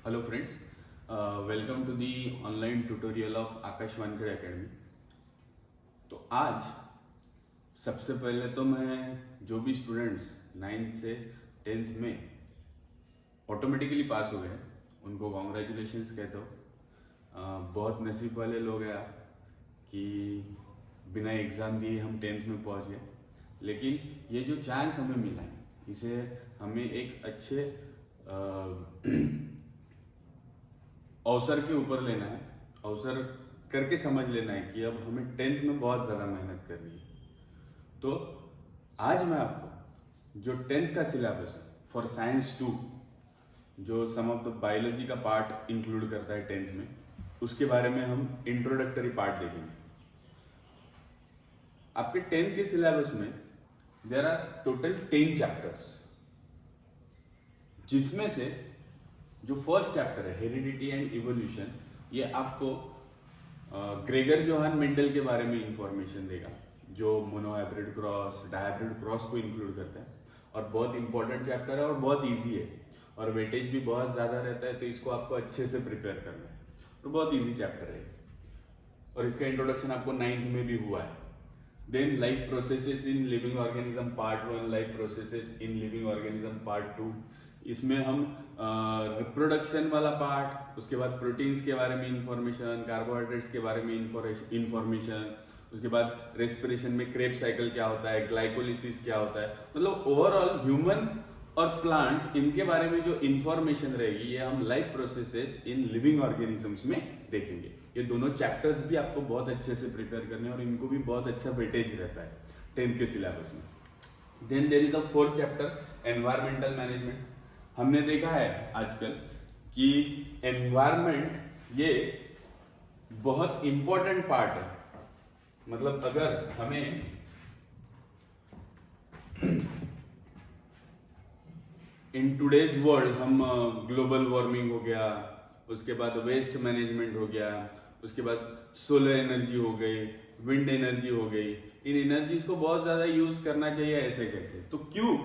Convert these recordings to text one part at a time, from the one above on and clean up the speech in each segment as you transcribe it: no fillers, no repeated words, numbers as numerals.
Hello friends, welcome to the online tutorial of Akash Wankhede academy. तो आज सबसे पहले तो मैं जो भी स्टूडेंट्स 9th से 10th में ऑटोमेटिकली पास हो गए उनको कॉन्ग्रेचुलेशंस कहता हूँ। बहुत नसीब वाले लोग हैं आप कि बिना एग्ज़ाम दिए हम 10th में पहुँच गए। लेकिन ये जो चांस हमें मिला है इसे हमें एक अच्छे अवसर के ऊपर लेना है, अवसर करके समझ लेना है कि अब हमें 10th में बहुत ज़्यादा मेहनत करनी है। तो आज मैं आपको जो 10th का सिलेबस है फॉर साइंस 2, जो सम ऑफ द बायोलॉजी का पार्ट इंक्लूड करता है 10th में, उसके बारे में हम इंट्रोडक्टरी पार्ट देखेंगे। आपके 10th के सिलेबस में देयर आर टोटल 10 चैप्टर्स, जिसमें से जो फर्स्ट चैप्टर है हेरिडिटी एंड इवोल्यूशन, ये आपको ग्रेगर जोहान मेंडल के बारे में इंफॉर्मेशन देगा, जो मोनोहाइब्रिड क्रॉस डायहाइब्रिड क्रॉस को इंक्लूड करता है। और बहुत इंपॉर्टेंट चैप्टर है और बहुत इजी है और वेटेज भी बहुत ज़्यादा रहता है, तो इसको आपको अच्छे से प्रिपेयर करना है और बहुत इजी चैप्टर है। और इसका इंट्रोडक्शन आपको 9th में भी हुआ है। Then life processes in living organism part 1, life processes in living organism part 2, इसमें हम रिप्रोडक्शन वाला पार्ट, उसके बाद प्रोटीन्स के बारे में इंफॉर्मेशन, कार्बोहाइड्रेट्स के बारे में इंफॉर्मेशन, उसके बाद रेस्पिरेशन में क्रेब साइकिल क्या होता है, ग्लाइकोलिसिस क्या होता है, मतलब ओवरऑल ह्यूमन और प्लांट्स इनके बारे में जो इंफॉर्मेशन रहेगी ये हम life processes in living organisms में देखेंगे। ये दोनों चैप्टर्स भी आपको बहुत अच्छे से प्रिपेयर करने हैं और इनको भी बहुत अच्छा वेटेज रहता है 10th के सिलेबस में। Then there is a 4th chapter environmental management. हमने देखा है आजकल कि एनवायरनमेंट ये बहुत इंपॉर्टेंट पार्ट है। मतलब अगर हमें इन टूडेज वर्ल्ड हम ग्लोबल वार्मिंग हो गया, उसके बाद वेस्ट मैनेजमेंट हो गया, उसके बाद सोलर एनर्जी हो गई, विंड एनर्जी हो गई, इन एनर्जीज को बहुत ज़्यादा यूज करना चाहिए ऐसे कहते हैं। तो क्यों?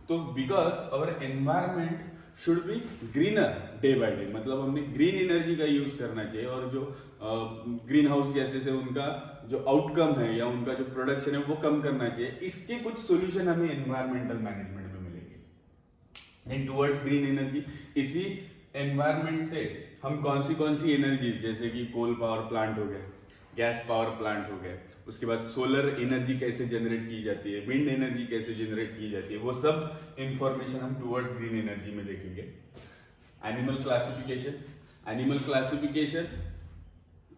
तो because our environment should be greener day by day, मतलब हमने ग्रीन एनर्जी का यूज करना चाहिए और जो ग्रीन हाउस गैसेस है उनका जो आउटकम है या उनका जो प्रोडक्शन है वो कम करना चाहिए। इसके कुछ सोल्यूशन हमें एनवायरमेंटल मैनेजमेंट में मिलेंगे इन टूवर्ड्स ग्रीन एनर्जी। इसी एनवायरमेंट से हम कौन सी एनर्जीज, जैसे कि कोल पावर प्लांट हो गए, गैस पावर प्लांट हो गए, उसके बाद सोलर एनर्जी कैसे जनरेट की जाती है, विंड एनर्जी कैसे जनरेट की जाती है, वो सब इंफॉर्मेशन हम टुवर्ड्स ग्रीन एनर्जी में देखेंगे। एनिमल क्लासिफिकेशन, एनिमल क्लासिफिकेशन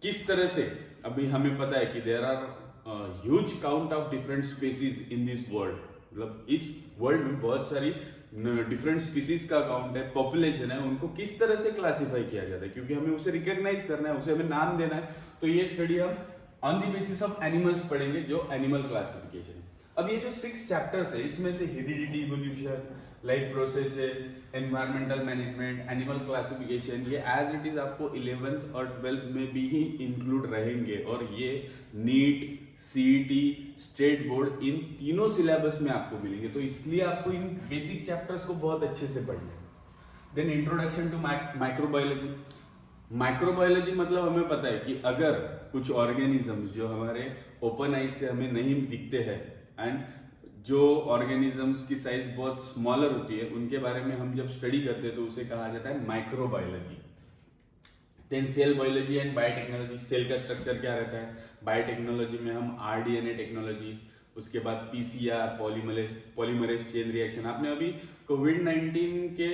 किस तरह से, अभी हमें पता है कि there are huge count of different species in this world, मतलब इस वर्ल्ड में बहुत सारी डिफरेंट स्पीसीज का अकाउंट है, पॉपुलेशन है, उनको किस तरह से क्लासिफाई किया जाता है, क्योंकि हमें उसे रिकॉग्नाइज करना है, उसे हमें नाम देना है। तो ये स्टडी हम on the basis of animals पढ़ेंगे, जो एनिमल क्लासिफिकेशन। अब ये जो 6 चैप्टर्स है इसमें से heredity, evolution, life processes, environmental management, animal classification, ये एज इट इज आपको 11th और 12th में भी ही इंक्लूड रहेंगे और ये नीट, सीईटी, स्टेट बोर्ड, इन तीनों सिलेबस में आपको मिलेंगे। तो इसलिए आपको इन बेसिक चैप्टर्स को बहुत अच्छे से पढ़ना है। Then introduction to microbiology. Microbiology मतलब हमें पता है कि अगर कुछ ऑर्गेनिजम्स जो हमारे ओपन आइज से हमें नहीं दिखते हैं एंड जो ऑर्गेनिजम्स की साइज बहुत स्मॉलर होती है, उनके बारे में हम जब स्टडी करते हैं तो उसे कहा जाता है microbiology. Then cell biology and biotechnology, cell का स्ट्रक्चर क्या रहता है। बायोटेक्नोलॉजी में हम आरडीएनए टेक्नोलॉजी, उसके बाद पीसीआर, पॉलीमरेज चेन रिएक्शन। आपने अभी कोविड-19 के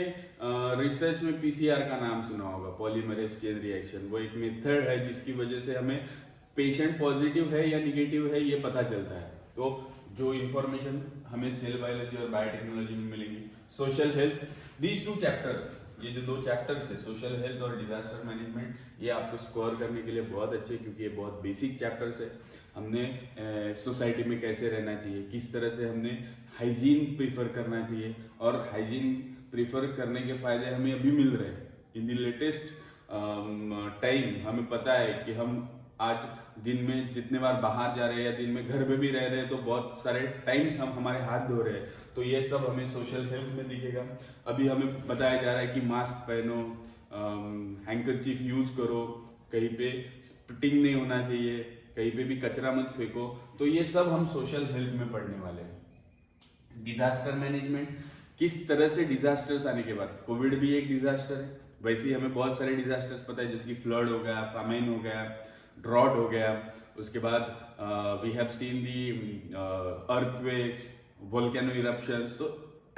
रिसर्च में पीसीआर का नाम सुना होगा, पॉलीमरेज चेन रिएक्शन। वो एक मेथड है जिसकी वजह से हमें पेशेंट पॉजिटिव है या निगेटिव है ये पता चलता है। तो जो इंफॉर्मेशन हमें सेल बायोलॉजी और बायोटेक्नोलॉजी में मिलेंगी। सोशल हेल्थ, दीज 2 चैप्टर्स, ये जो 2 चैप्टर्स है सोशल हेल्थ और डिजास्टर मैनेजमेंट, ये आपको स्कोर करने के लिए बहुत अच्छे, क्योंकि ये बहुत बेसिक चैप्टर्स है। हमने सोसाइटी में कैसे रहना चाहिए, किस तरह से हमने हाइजीन प्रीफर करना चाहिए, और हाइजीन प्रीफर करने के फायदे हमें अभी मिल रहे हैं इन द लेटेस्ट टाइम। हमें पता है कि हम आज दिन में जितने बार बाहर जा रहे हैं या दिन में घर में भी रह रहे हैं तो बहुत सारे टाइम्स हम हमारे हाथ धो रहे हैं, तो ये सब हमें सोशल हेल्थ में दिखेगा। अभी हमें बताया जा रहा है कि मास्क पहनो, हैंकरचीफ यूज करो, कहीं पे स्पिटिंग नहीं होना चाहिए, कहीं पे भी कचरा मत फेंको। तो ये सब हम सोशल हेल्थ में पढ़ने वाले हैं। डिजास्टर मैनेजमेंट, किस तरह से डिजास्टर्स आने के बाद, कोविड भी एक डिजास्टर है, वैसे ही हमें बहुत सारे डिजास्टर्स पता है, जैसे कि फ्लड हो गया, फामाइन हो गया, ड्रॉट हो गया, उसके बाद we have seen the earthquakes, volcano eruptions. तो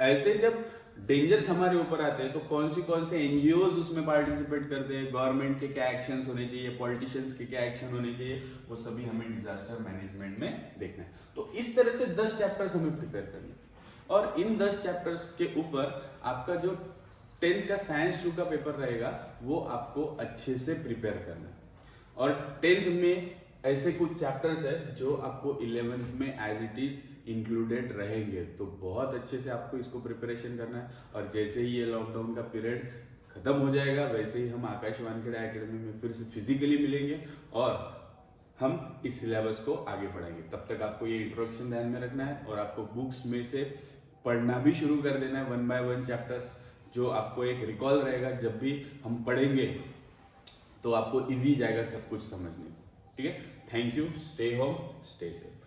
ऐसे जब डेंजर्स हमारे ऊपर आते हैं तो कौन से एनजीओज उसमें पार्टिसिपेट करते हैं, गवर्नमेंट के क्या एक्शंस होने चाहिए, पॉलिटिशियंस के क्या एक्शन होने चाहिए, वो सभी हमें डिजास्टर मैनेजमेंट में देखना है। तो इस तरह से 10 चैप्टर्स हमें प्रिपेयर करने हैं, और इन 10 चैप्टर्स के ऊपर आपका जो 10th का साइंस 2 का पेपर रहेगा वो आपको अच्छे से प्रिपेयर करना है। और 10th में ऐसे कुछ चैप्टर्स है जो आपको 11th में एज इट इज इंक्लूडेड रहेंगे, तो बहुत अच्छे से आपको इसको प्रिपरेशन करना है। और जैसे ही ये लॉकडाउन का पीरियड खत्म हो जाएगा वैसे ही हम आकाश वानखेड़े एकेडमी में फिर से फिजिकली मिलेंगे और हम इस सिलेबस को आगे पढ़ाएंगे। तब तक आपको ये इंट्रोडक्शन ध्यान में रखना है और आपको बुक्स में से पढ़ना भी शुरू कर देना है 1 by 1 चैप्टर्स, जो आपको एक रिकॉल रहेगा। जब भी हम पढ़ेंगे तो आपको इजी जाएगा सब कुछ समझने को। ठीक है, thank you, stay home, stay safe.